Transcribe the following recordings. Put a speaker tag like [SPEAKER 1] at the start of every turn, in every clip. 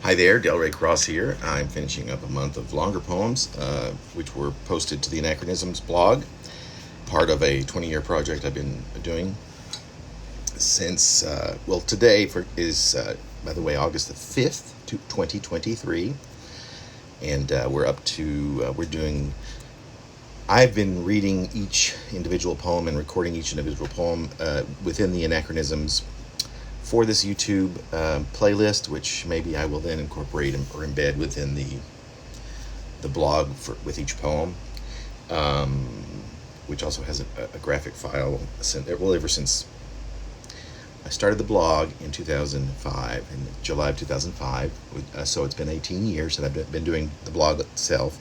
[SPEAKER 1] Hi there, Delray Cross here. I'm finishing up a month of longer poems, which were posted to the Anachronisms blog, part of a 20-year project I've been doing since, today is, by the way, August the 5th, 2023, and I've been reading each individual poem and recording each individual poem within the Anachronisms for this YouTube playlist, which maybe I will then incorporate or embed within the blog with each poem, which also has a graphic file. Ever since I started the blog in 2005, in July of 2005, so it's been 18 years that I've been doing the blog itself.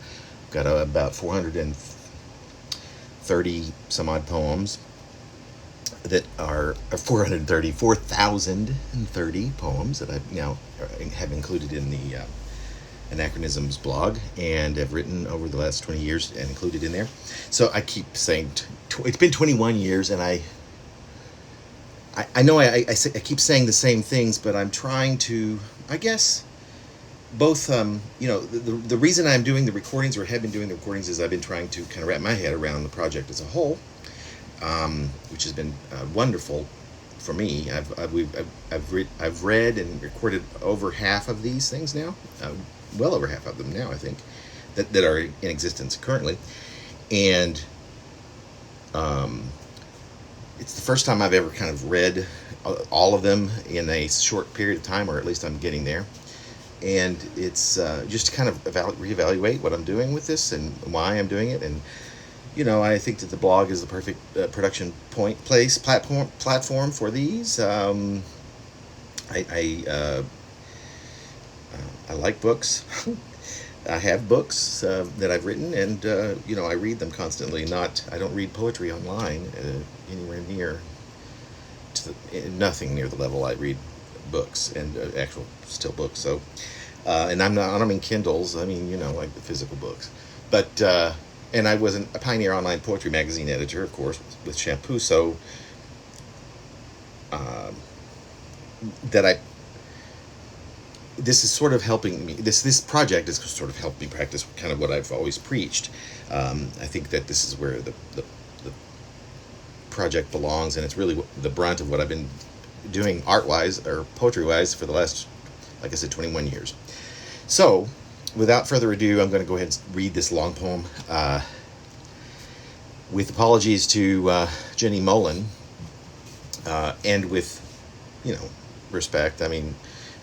[SPEAKER 1] I've got about 430 some odd poems that are 430 poems that I've now have included in the Anachronisms blog and have written over the last 20 years and included in there. So I keep saying it's been 21 years, and I know I keep saying the same things, but I'm trying to, I guess, both the reason I'm doing the recordings, or have been doing the recordings, is I've been trying to kind of wrap my head around the project as a whole. Which has been wonderful for me. I've read and recorded over half of these things now, well over half of them now, I think, that are in existence currently, and it's the first time I've ever kind of read all of them in a short period of time, or at least I'm getting there, and it's just to kind of reevaluate what I'm doing with this and why I'm doing it. And I think that the blog is the perfect production platform for these. I like books. I have books that I've written, and I read them constantly. I don't read poetry online anywhere near nothing near the level I read books and actual still books. So, and I don't mean Kindles. I mean like the physical books, but. And I was a Pioneer Online Poetry Magazine editor, of course, with Shampoo, so this is sort of helping me. This project is sort of helped me practice kind of what I've always preached. I think that this is where the project belongs, and it's really the brunt of what I've been doing art-wise or poetry-wise for the last, like I said, 21 years. So, without further ado, I'm going to go ahead and read this long poem, with apologies to Jenny Mullen, and with, respect. I mean,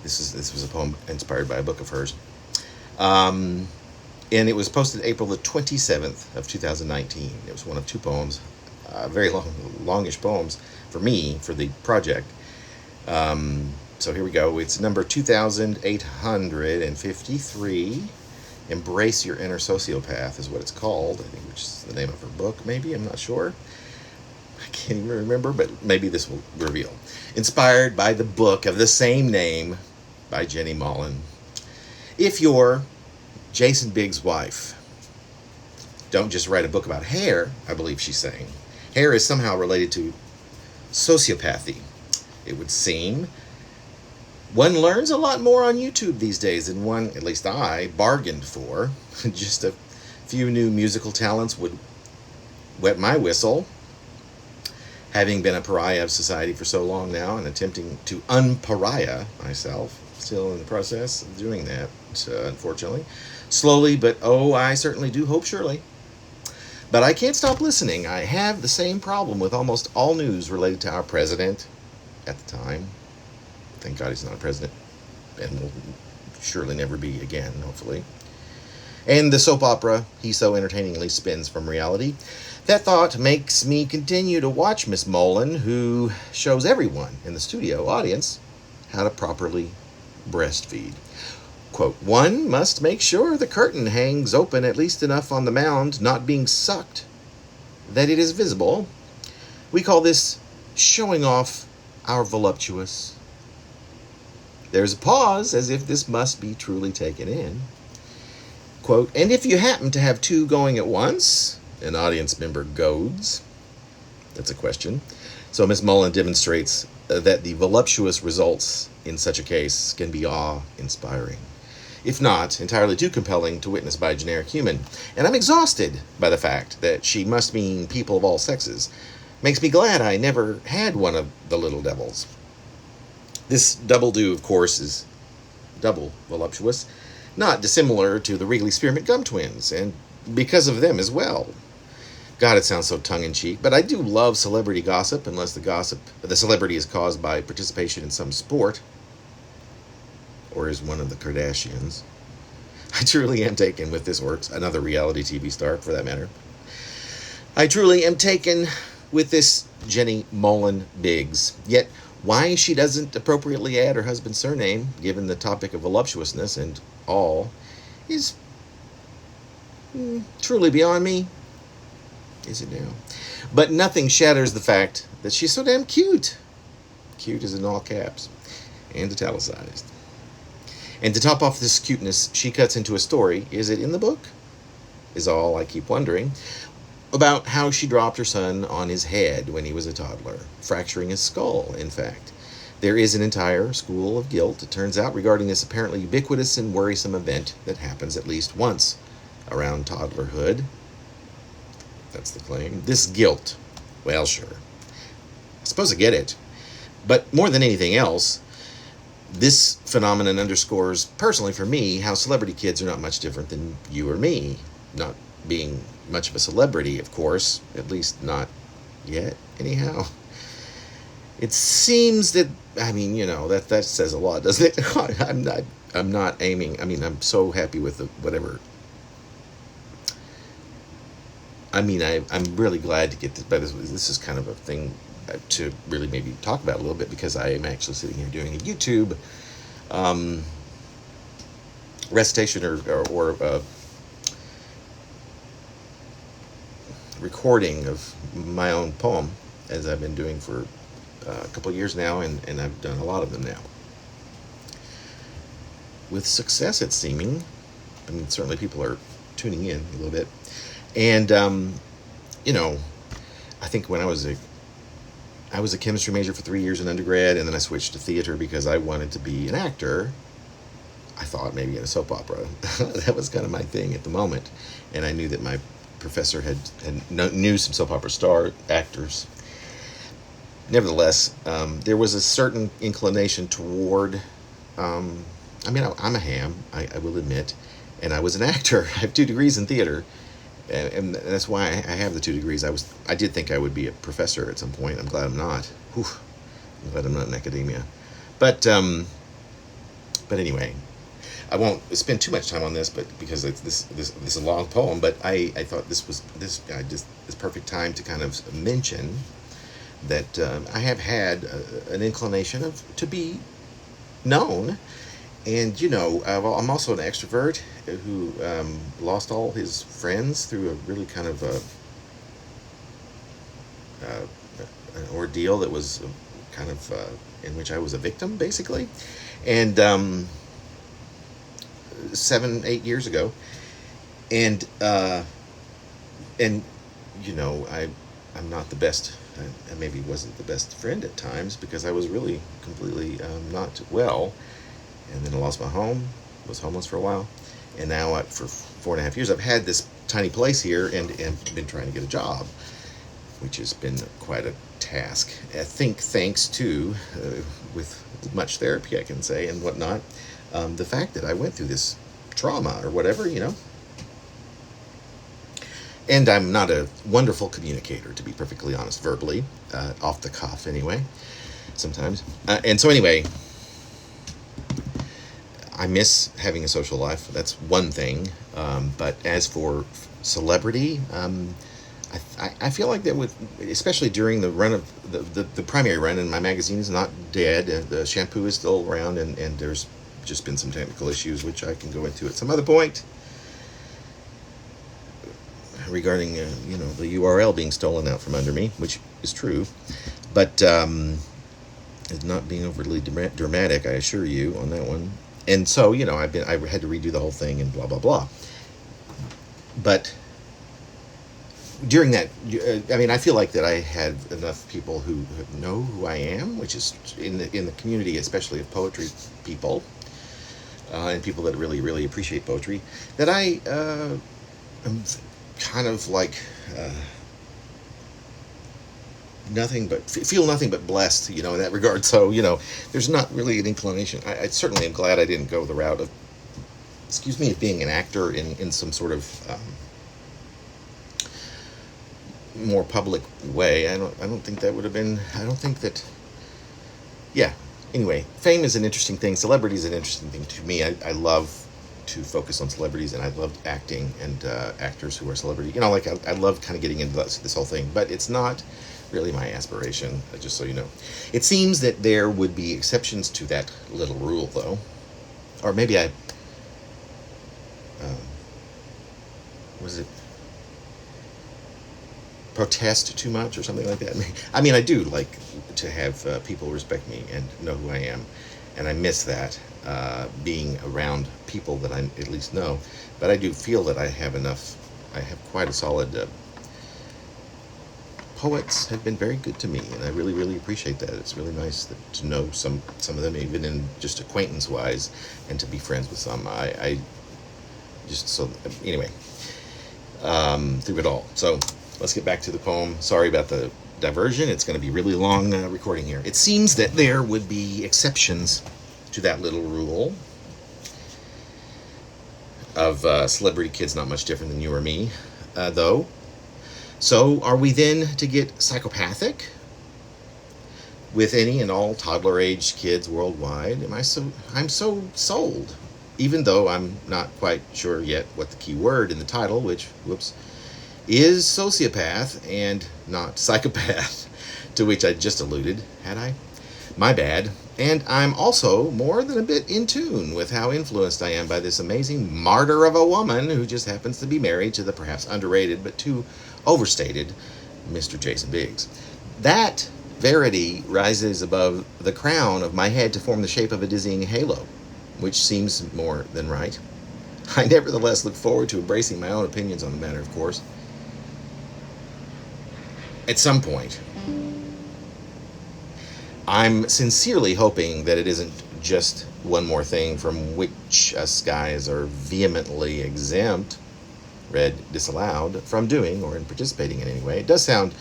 [SPEAKER 1] this was a poem inspired by a book of hers, and it was posted April the 27th of 2019. It was one of two poems, very longish poems for me for the project. So here we go. It's number 2853. Embrace Your Inner Sociopath is what it's called, I think, which is the name of her book, maybe. I'm not sure. I can't even remember, but maybe this will reveal. Inspired by the book of the same name by Jenny Mullen. If you're Jason Biggs' wife, don't just write a book about hair, I believe she's saying. Hair is somehow related to sociopathy, it would seem. One learns a lot more on YouTube these days than one, at least I, bargained for. Just a few new musical talents would wet my whistle. Having been a pariah of society for so long now and attempting to unpariah myself, still in the process of doing that, unfortunately. Slowly, but I certainly do hope surely. But I can't stop listening. I have the same problem with almost all news related to our president at the time. Thank God he's not a president, and will surely never be again, hopefully. And the soap opera he so entertainingly spins from reality. That thought makes me continue to watch Miss Mullen, who shows everyone in the studio audience how to properly breastfeed. Quote, one must make sure the curtain hangs open at least enough on the mound, not being sucked, that it is visible. We call this showing off our voluptuous. There's a pause, as if this must be truly taken in. Quote, and if you happen to have two going at once, an audience member goads. That's a question. So Miss Mullen demonstrates that the voluptuous results in such a case can be awe-inspiring. if not entirely too compelling to witness by a generic human. And I'm exhausted by the fact that she must mean people of all sexes. Makes me glad I never had one of the little devils. This double do, of course, is double voluptuous, not dissimilar to the Wrigley Spearmint Gum Twins, and because of them as well. God, it sounds so tongue-in-cheek, but I do love celebrity gossip, unless the celebrity is caused by participation in some sport, or is one of the Kardashians. I truly am taken with this, or another reality TV star, for that matter. I truly am taken with this Jenny Mollen Biggs. Yet, why she doesn't appropriately add her husband's surname, given the topic of voluptuousness and all, is truly beyond me. Is it now? But nothing shatters the fact that she's so damn cute. Cute is in all caps and italicized. And to top off this cuteness, she cuts into a story. Is it in the book? Is all I keep wondering. About how she dropped her son on his head when he was a toddler, fracturing his skull, in fact. There is an entire school of guilt, it turns out, regarding this apparently ubiquitous and worrisome event that happens at least once around toddlerhood. That's the claim. This guilt. Well, sure. I suppose I get it. But more than anything else, this phenomenon underscores, personally for me, how celebrity kids are not much different than you or me. Not being much of a celebrity, of course. At least not yet, anyhow. It seems that, that says a lot, doesn't it? I'm not aiming, I'm so happy with whatever. I'm really glad to get this, but this is kind of a thing to really maybe talk about a little bit, because I am actually sitting here doing a YouTube recitation or recording of my own poem, as I've been doing for a couple of years now, and I've done a lot of them now. With success, it's seeming. Certainly people are tuning in a little bit. And, I think when I was a chemistry major for 3 years in undergrad, and then I switched to theater because I wanted to be an actor. I thought maybe in a soap opera. That was kind of my thing at the moment. And I knew that my professor knew some soap opera actors. Nevertheless, there was a certain inclination toward, I'm a ham, I will admit, and I was an actor. I have 2 degrees in theater. And that's why I have the 2 degrees. I did think I would be a professor at some point. I'm glad I'm not. Whew. I'm glad I'm not in academia. But anyway, I won't spend too much time on this, but because this is a long poem. But I thought this was this perfect time to kind of mention that I have had an inclination to be known. And, I'm also an extrovert who lost all his friends through a really kind of an ordeal that was kind of in which I was a victim, basically. And 7-8 years ago. And I'm not the best. I maybe wasn't the best friend at times, because I was really completely not well. And then I lost my home, was homeless for a while, and now for 4.5 years I've had this tiny place here and been trying to get a job, which has been quite a task. I think thanks to, with much therapy I can say and whatnot, the fact that I went through this trauma or whatever, And I'm not a wonderful communicator, to be perfectly honest, verbally, off the cuff anyway, sometimes. And so anyway, I miss having a social life. That's one thing. But as for celebrity, I feel like that especially during the run of the primary run, and my magazine is not dead. The shampoo is still around, and there's just been some technical issues, which I can go into at some other point, regarding the URL being stolen out from under me, which is true, but it's not being overly dramatic, I assure you, on that one. And so, I had to redo the whole thing and blah, blah, blah. But during that, I feel like that I had enough people who know who I am, which is in the community, especially of poetry people, and people that really, really appreciate poetry, that I am kind of like nothing but feel nothing but blessed, in that regard. So there's not really an inclination. I certainly am glad I didn't go the route of, of being an actor in some sort of more public way. I don't think that would have been. I don't think that. Yeah. Anyway, fame is an interesting thing. Celebrity is an interesting thing to me. I love to focus on celebrities, and I love acting and actors who are celebrity. I love kind of getting into this whole thing, but it's not really my aspiration, just so you know. It seems that there would be exceptions to that little rule, though. Or maybe I... was it... protest too much or something like that? I mean, I do like to have people respect me and know who I am, and I miss that, being around people that I at least know. But I do feel that I have enough... I have quite a solid... poets have been very good to me, and I really, really appreciate that. It's really nice to know some of them, even in just acquaintance-wise, and to be friends with some. I just, so, anyway, through it all. So, let's get back to the poem. Sorry about the diversion. It's going to be really long recording here. It seems that there would be exceptions to that little rule of celebrity kids not much different than you or me, though. So, are we then to get psychopathic with any and all toddler-aged kids worldwide? I'm so sold, even though I'm not quite sure yet what the key word in the title, which, whoops, is sociopath and not psychopath, to which I just alluded, had I? My bad. And I'm also more than a bit in tune with how influenced I am by this amazing martyr of a woman who just happens to be married to the perhaps underrated but too overstated Mr. Jason Biggs. That verity rises above the crown of my head to form the shape of a dizzying halo, which seems more than right. I nevertheless look forward to embracing my own opinions on the matter, of course. At some point, I'm sincerely hoping that it isn't just one more thing from which us guys are vehemently exempt, read disallowed, from doing or in participating in any way. It does sound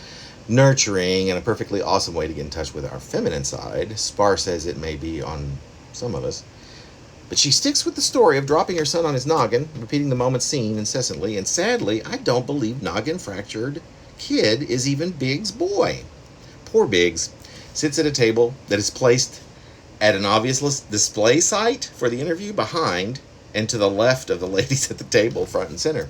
[SPEAKER 1] nurturing and a perfectly awesome way to get in touch with our feminine side, sparse as it may be on some of us. But she sticks with the story of dropping her son on his noggin, repeating the moment scene incessantly, and sadly, I don't believe noggin-fractured kid is even Biggs' boy. Poor Biggs sits at a table that is placed at an obvious display site for the interview behind and to the left of the ladies at the table, front and center.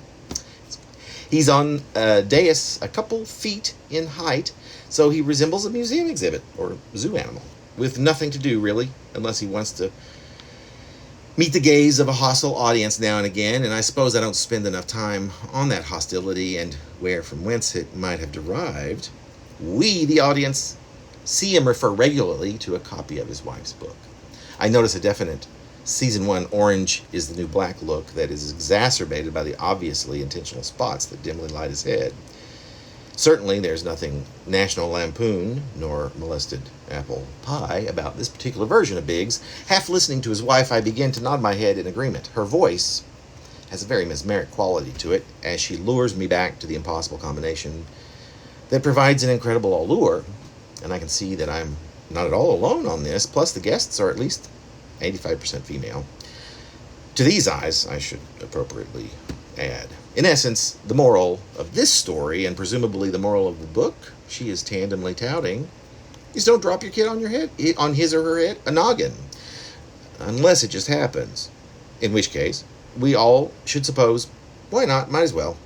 [SPEAKER 1] He's on a dais a couple feet in height, so he resembles a museum exhibit or zoo animal, with nothing to do, really, unless he wants to meet the gaze of a hostile audience now and again, and I suppose I don't spend enough time on that hostility and from whence it might have derived. We, the audience, see him refer regularly to a copy of his wife's book. I notice a definite Season 1 orange is the new black look that is exacerbated by the obviously intentional spots that dimly light his head. Certainly there's nothing National Lampoon nor molested apple pie about this particular version of Biggs. Half listening to his wife, I begin to nod my head in agreement. Her voice has a very mesmeric quality to it as she lures me back to the impossible combination that provides an incredible allure. And I can see that I'm not at all alone on this, plus the guests are at least 85% female. To these eyes, I should appropriately add. In essence, the moral of this story, and presumably the moral of the book she is tandemly touting, is don't drop your kid on your head, on his or her head, a noggin. Unless it just happens. In which case, we all should suppose, why not, might as well.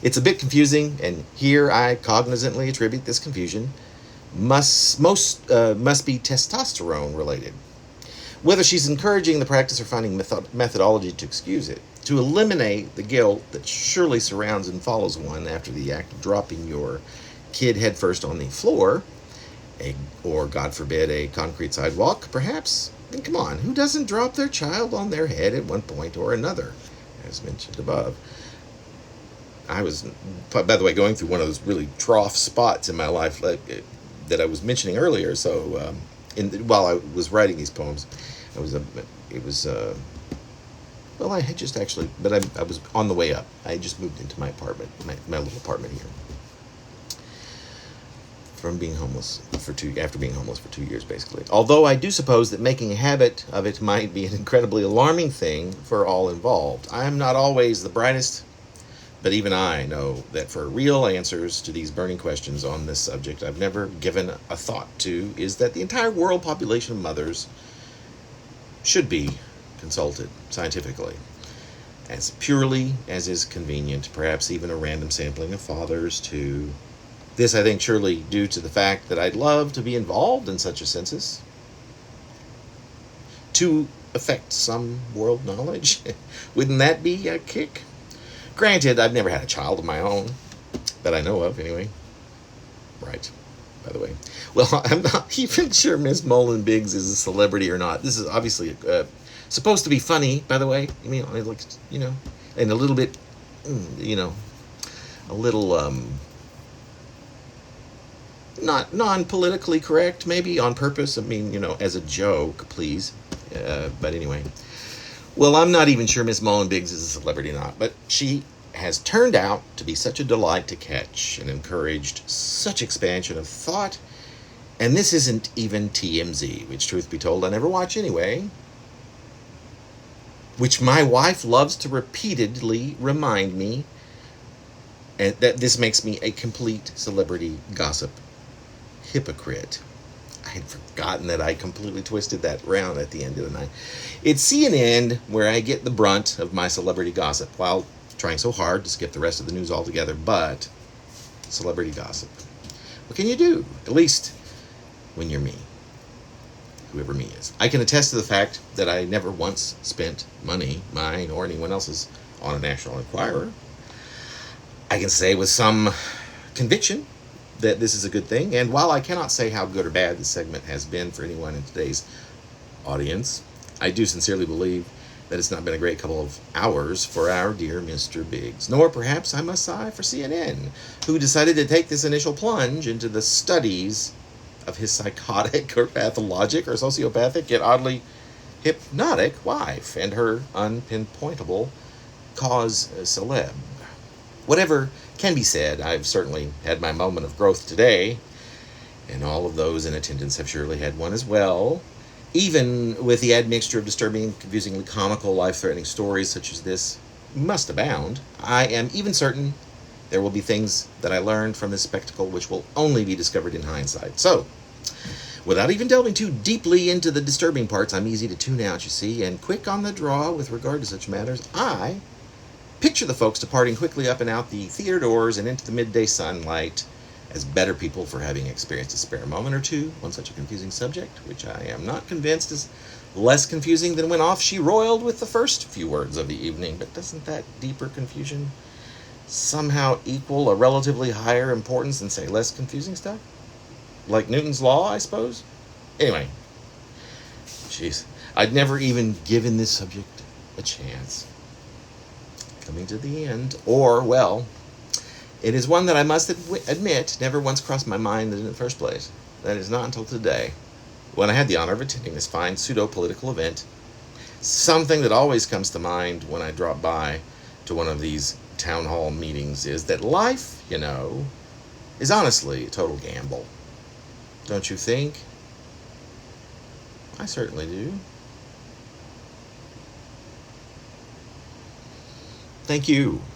[SPEAKER 1] It's a bit confusing, and here I cognizantly attribute this confusion must be testosterone related. Whether she's encouraging the practice or finding methodology to excuse it, to eliminate the guilt that surely surrounds and follows one after the act of dropping your kid headfirst on the floor, or, God forbid, a concrete sidewalk, perhaps. And come on, who doesn't drop their child on their head at one point or another, as mentioned above? I was, by the way, going through one of those really trough spots in my life that I was mentioning earlier. So, while I was writing these poems, it was Well, I had just actually, but I was on the way up. I just moved into my apartment, my little apartment here, from being homeless after being homeless for 2 years, basically. Although I do suppose that making a habit of it might be an incredibly alarming thing for all involved. I am not always the brightest, but even I know that for real answers to these burning questions on this subject I've never given a thought to is that the entire world population of mothers should be consulted scientifically, as purely as is convenient, perhaps even a random sampling of fathers too. This, I think, surely due to the fact that I'd love to be involved in such a census to affect some world knowledge. Wouldn't that be a kick? Granted, I've never had a child of my own, that I know of, anyway. Right, by the way. Well, I'm not even sure Miss Mullen Biggs is a celebrity or not. This is obviously supposed to be funny, by the way. I mean, like, you know, and a little bit, you know, a little not non-politically correct, maybe on purpose. I mean, you know, as a joke, please. But anyway. Well, I'm not even sure Miss Mullen Biggs is a celebrity or not, but she has turned out to be such a delight to catch and encouraged such expansion of thought. And this isn't even TMZ, which, truth be told, I never watch anyway, which my wife loves to repeatedly remind me that this makes me a complete celebrity gossip hypocrite. I had forgotten that I completely twisted that round at the end of the night. It's CNN where I get the brunt of my celebrity gossip while trying so hard to skip the rest of the news altogether, but celebrity gossip. What can you do? At least when you're me. Whoever me is. I can attest to the fact that I never once spent money, mine or anyone else's, on a National Enquirer. I can say with some conviction that this is a good thing, and while I cannot say how good or bad this segment has been for anyone in today's audience, I do sincerely believe that it's not been a great couple of hours for our dear Mr. Biggs, nor perhaps, I must sigh, for CNN, who decided to take this initial plunge into the studies of his psychotic or pathologic or sociopathic yet oddly hypnotic wife and her unpinpointable cause celeb. Whatever can be said, I've certainly had my moment of growth today, and all of those in attendance have surely had one as well. Even with the admixture of disturbing, confusingly comical, life-threatening stories such as this must abound, I am even certain there will be things that I learned from this spectacle which will only be discovered in hindsight. So, without even delving too deeply into the disturbing parts, I'm easy to tune out, you see, and quick on the draw with regard to such matters. I picture the folks departing quickly up and out the theater doors and into the midday sunlight as better people for having experienced a spare moment or two on such a confusing subject, which I am not convinced is less confusing than when off she roiled with the first few words of the evening. But doesn't that deeper confusion somehow equal a relatively higher importance than, say, less confusing stuff? Like Newton's law, I suppose? Anyway, jeez, I'd never even given this subject a chance. Coming to the end, or, well, it is one that I must admit never once crossed my mind in the first place. That is not until today, when I had the honor of attending this fine pseudo-political event. Something that always comes to mind when I drop by to one of these town hall meetings is that life, you know, is honestly a total gamble. Don't you think? I certainly do. Thank you.